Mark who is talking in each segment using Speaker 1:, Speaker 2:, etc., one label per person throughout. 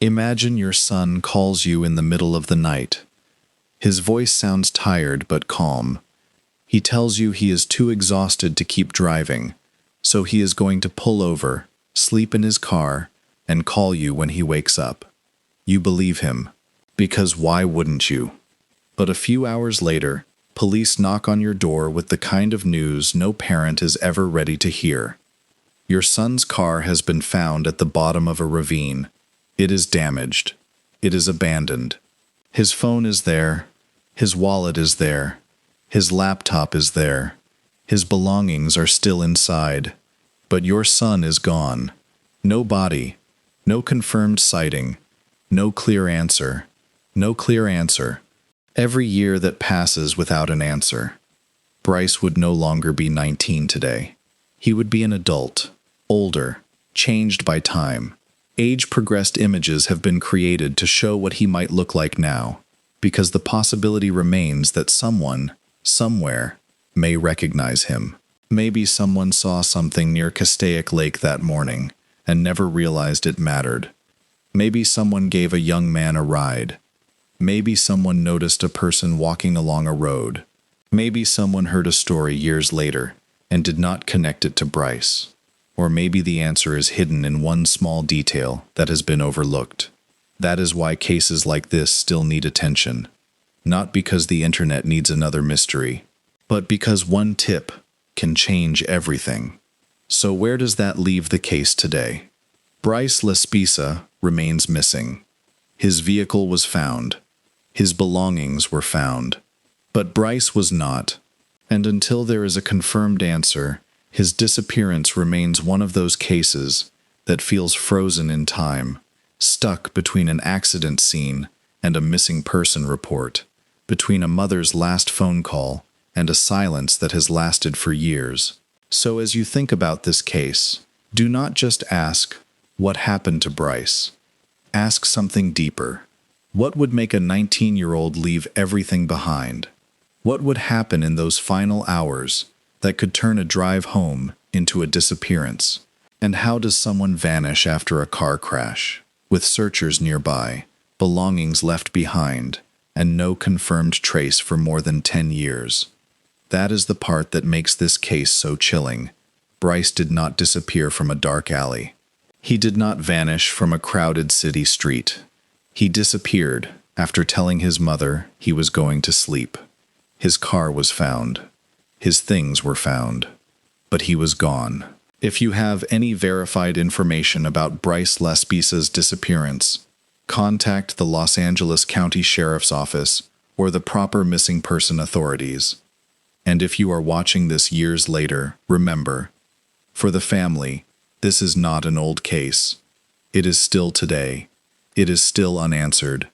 Speaker 1: Imagine your son calls you in the middle of the night. His voice sounds tired but calm. He tells you he is too exhausted to keep driving, so he is going to pull over, sleep in his car, and call you when he wakes up. You believe him, because why wouldn't you? But a few hours later, police knock on your door with the kind of news no parent is ever ready to hear. Your son's car has been found at the bottom of a ravine. It is damaged. It is abandoned. His phone is there. His wallet is there. His laptop is there. His belongings are still inside. But your son is gone. No body. No confirmed sighting. No clear answer. No clear answer. Every year that passes without an answer. Bryce would no longer be 19 today. He would be an adult, older, changed by time. Age-progressed images have been created to show what he might look like now, because the possibility remains that someone, somewhere, may recognize him. Maybe someone saw something near Castaic Lake that morning and never realized it mattered. Maybe someone gave a young man a ride. Maybe someone noticed a person walking along a road. Maybe someone heard a story years later and did not connect it to Bryce. Or maybe the answer is hidden in one small detail that has been overlooked. That is why cases like this still need attention. Not because the internet needs another mystery, but because one tip can change everything. So where does that leave the case today? Bryce Laspisa remains missing. His vehicle was found. His belongings were found. But Bryce was not. And until there is a confirmed answer, his disappearance remains one of those cases that feels frozen in time, stuck between an accident scene and a missing person report, between a mother's last phone call and a silence that has lasted for years. So as you think about this case, do not just ask, what happened to Bryce? Ask something deeper. What would make a 19-year-old leave everything behind? What would happen in those final hours that could turn a drive home into a disappearance? And how does someone vanish after a car crash, with searchers nearby, belongings left behind, and no confirmed trace for more than 10 years? That is the part that makes this case so chilling. Bryce did not disappear from a dark alley. He did not vanish from a crowded city street. He disappeared after telling his mother he was going to sleep. His car was found. His things were found. But he was gone. If you have any verified information about Bryce Laspisa's disappearance, contact the Los Angeles County Sheriff's Office or the proper missing person authorities. And if you are watching this years later, remember, for the family, this is not an old case. It is still today. It is still unanswered.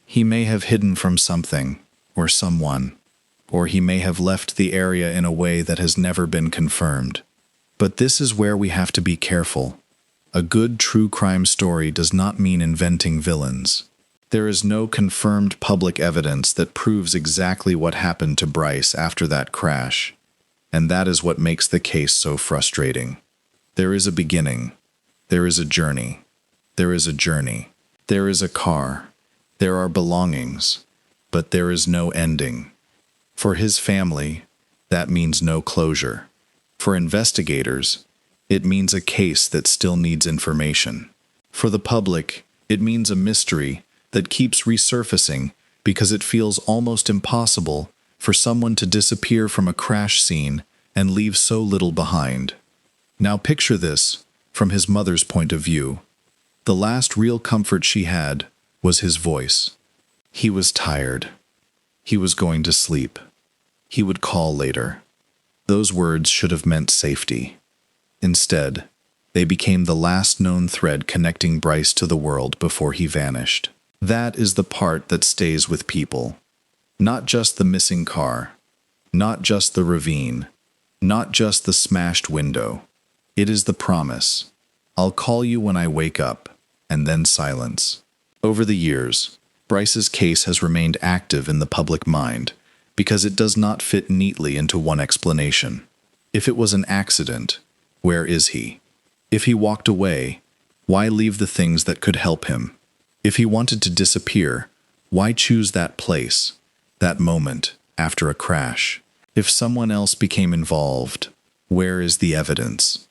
Speaker 1: He may have hidden from something, or someone, or he may have left the area in a way that has never been confirmed. But this is where we have to be careful. A good true crime story does not mean inventing villains. There is no confirmed public evidence that proves exactly what happened to Bryce after that crash, and that is what makes the case so frustrating. There is a beginning. There is a journey. There is a journey. There is a car. There are belongings. But there is no ending. For his family, that means no closure. For investigators, it means a case that still needs information. For the public, it means a mystery that keeps resurfacing because it feels almost impossible for someone to disappear from a crash scene and leave so little behind. Now picture this from his mother's point of view. The last real comfort she had was his voice. He was tired. He was going to sleep. He would call later. Those words should have meant safety. Instead, they became the last known thread connecting Bryce to the world before he vanished. That is the part that stays with people. Not just the missing car. Not just the ravine. Not just the smashed window. It is the promise. I'll call you when I wake up, and then silence. Over the years, Bryce's case has remained active in the public mind because it does not fit neatly into one explanation. If it was an accident, where is he? If he walked away, why leave the things that could help him? If he wanted to disappear, why choose that place, that moment, after a crash? If someone else became involved, where is the evidence?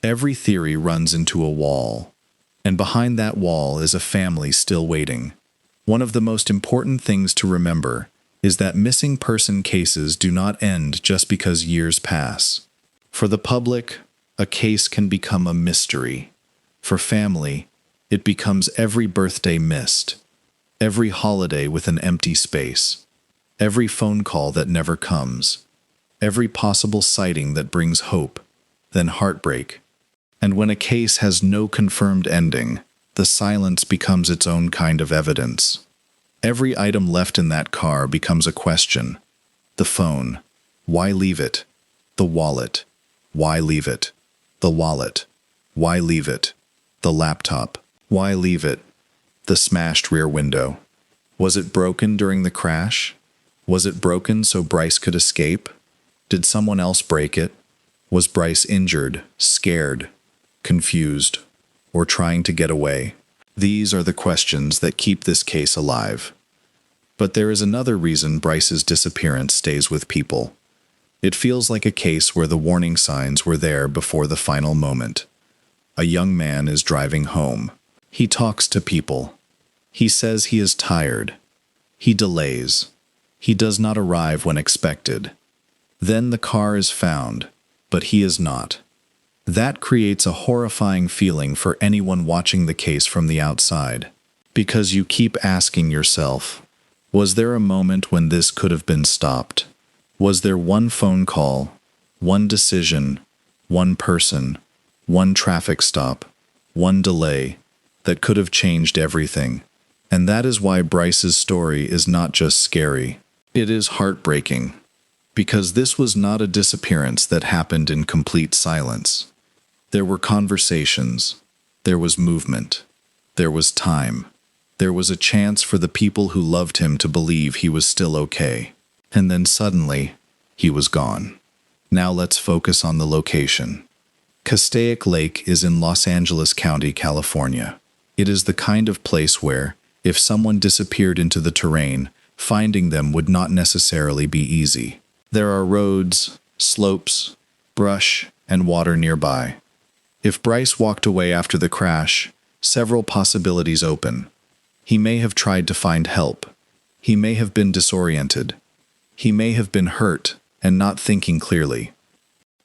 Speaker 1: Every theory runs into a wall, and behind that wall is a family still waiting. One of the most important things to remember is that missing person cases do not end just because years pass. For the public, a case can become a mystery. For family, it becomes every birthday missed, every holiday with an empty space, every phone call that never comes, every possible sighting that brings hope, then heartbreak. And when a case has no confirmed ending, the silence becomes its own kind of evidence. Every item left in that car becomes a question. The phone, why leave it? The wallet, why leave it? The wallet, why leave it? The laptop, why leave it? The smashed rear window. Was it broken during the crash? Was it broken so Bryce could escape? Did someone else break it? Was Bryce injured, scared, confused, or trying to get away? These are the questions that keep this case alive. But there is another reason Bryce's disappearance stays with people. It feels like a case where the warning signs were there before the final moment. A young man is driving home. He talks to people. He says he is tired. He delays. He does not arrive when expected. Then the car is found, but he is not. That creates a horrifying feeling for anyone watching the case from the outside, because you keep asking yourself, was there a moment when this could have been stopped? Was there one phone call, one decision, one person, one traffic stop, one delay that could have changed everything? And that is why Bryce's story is not just scary. It is heartbreaking, because this was not a disappearance that happened in complete silence. There were conversations, there was movement, there was time, there was a chance for the people who loved him to believe he was still okay. And then suddenly, he was gone. Now let's focus on the location. Castaic Lake is in Los Angeles County, California. It is the kind of place where, if someone disappeared into the terrain, finding them would not necessarily be easy. There are roads, slopes, brush, and water nearby. If Bryce walked away after the crash, several possibilities open. He may have tried to find help. He may have been disoriented. He may have been hurt and not thinking clearly.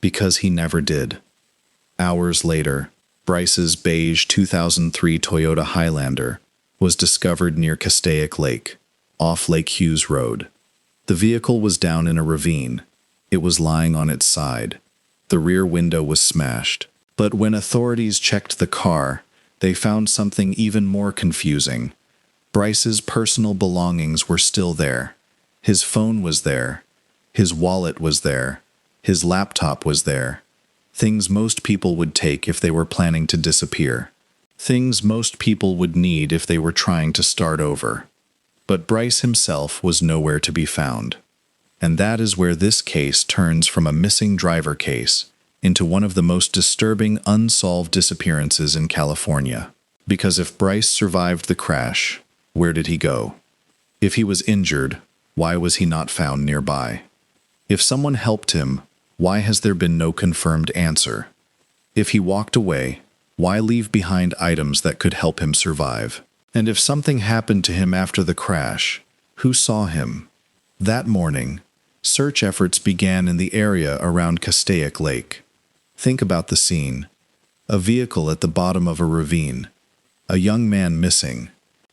Speaker 1: Because he never did. Hours later, Bryce's beige 2003 Toyota Highlander was discovered near Castaic Lake, off Lake Hughes Road. The vehicle was down in a ravine. It was lying on its side. The rear window was smashed. But when authorities checked the car, they found something even more confusing. Bryce's personal belongings were still there. His phone was there. His wallet was there. His laptop was there. Things most people would take if they were planning to disappear. Things most people would need if they were trying to start over. But Bryce himself was nowhere to be found. And that is where this case turns from a missing driver case into one of the most disturbing unsolved disappearances in California. Because if Bryce survived the crash, where did he go? If he was injured, why was he not found nearby? If someone helped him, why has there been no confirmed answer? If he walked away, why leave behind items that could help him survive? And if something happened to him after the crash, who saw him? That morning, search efforts began in the area around Castaic Lake. Think about the scene. A vehicle at the bottom of a ravine. A young man missing.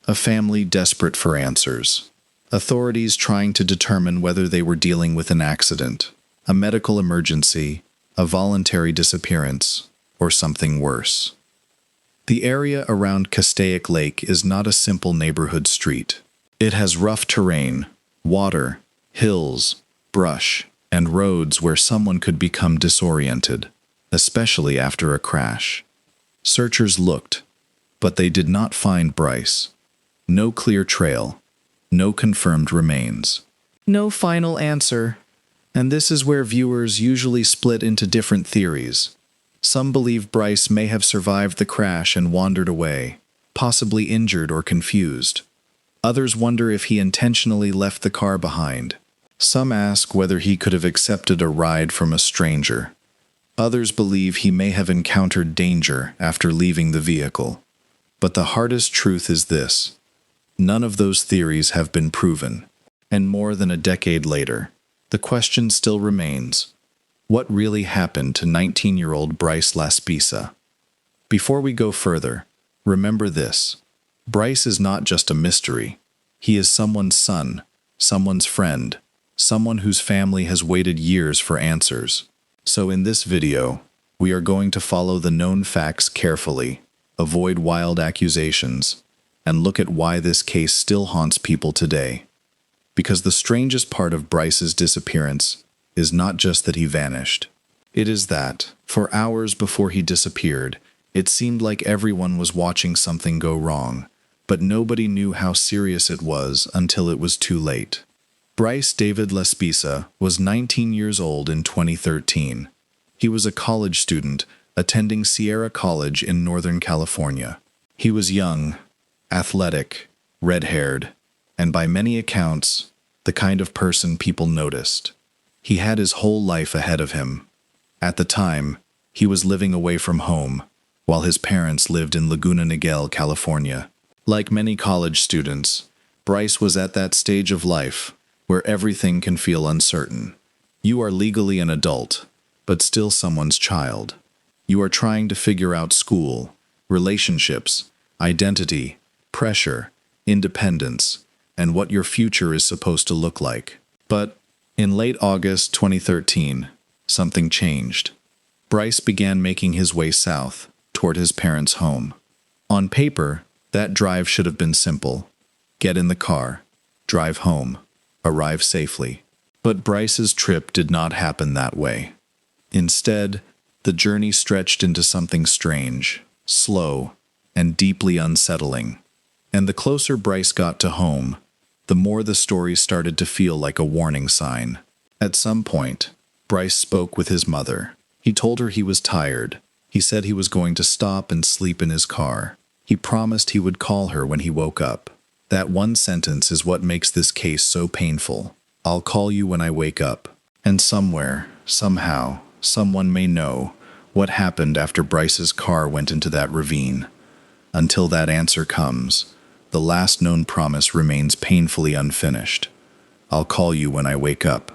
Speaker 1: A family desperate for answers. Authorities trying to determine whether they were dealing with an accident, a medical emergency, a voluntary disappearance, or something worse. The area around Castaic Lake is not a simple neighborhood street. It has rough terrain, water, hills, brush, and roads where someone could become disoriented, especially after a crash. Searchers looked, but they did not find Bryce. No clear trail. No confirmed remains. No final answer. And this is where viewers usually split into different theories. Some believe Bryce may have survived the crash and wandered away, possibly injured or confused. Others wonder if he intentionally left the car behind. Some ask whether he could have accepted a ride from a stranger. Others believe he may have encountered danger after leaving the vehicle. But the hardest truth is this: none of those theories have been proven. And more than a decade later, the question still remains: what really happened to 19-year-old Bryce Laspisa? Before we go further, remember this: Bryce is not just a mystery. He is someone's son, someone's friend, someone whose family has waited years for answers. So in this video, we are going to follow the known facts carefully, avoid wild accusations, and look at why this case still haunts people today. Because the strangest part of Bryce's disappearance is not just that he vanished. It is that, for hours before he disappeared, it seemed like everyone was watching something go wrong, but nobody knew how serious it was until it was too late. Bryce David Laspisa was 19 years old in 2013. He was a college student attending Sierra College in Northern California. He was young, athletic, red-haired, and by many accounts, the kind of person people noticed. He had his whole life ahead of him. At the time, he was living away from home, while his parents lived in Laguna Niguel, California. Like many college students, Bryce was at that stage of life where everything can feel uncertain. You are legally an adult, but still someone's child. You are trying to figure out school, relationships, identity, pressure, independence, and what your future is supposed to look like. But in late August 2013, something changed. Bryce began making his way south, toward his parents' home. On paper, that drive should have been simple. Get in the car, drive home, arrive safely. But Bryce's trip did not happen that way. Instead, the journey stretched into something strange, slow, and deeply unsettling. And the closer Bryce got to home, the more the story started to feel like a warning sign. At some point, Bryce spoke with his mother. He told her he was tired. He said he was going to stop and sleep in his car. He promised he would call her when he woke up. That one sentence is what makes this case so painful. I'll call you when I wake up. And somewhere, somehow, someone may know what happened after Bryce's car went into that ravine. Until that answer comes, the last known promise remains painfully unfinished. I'll call you when I wake up.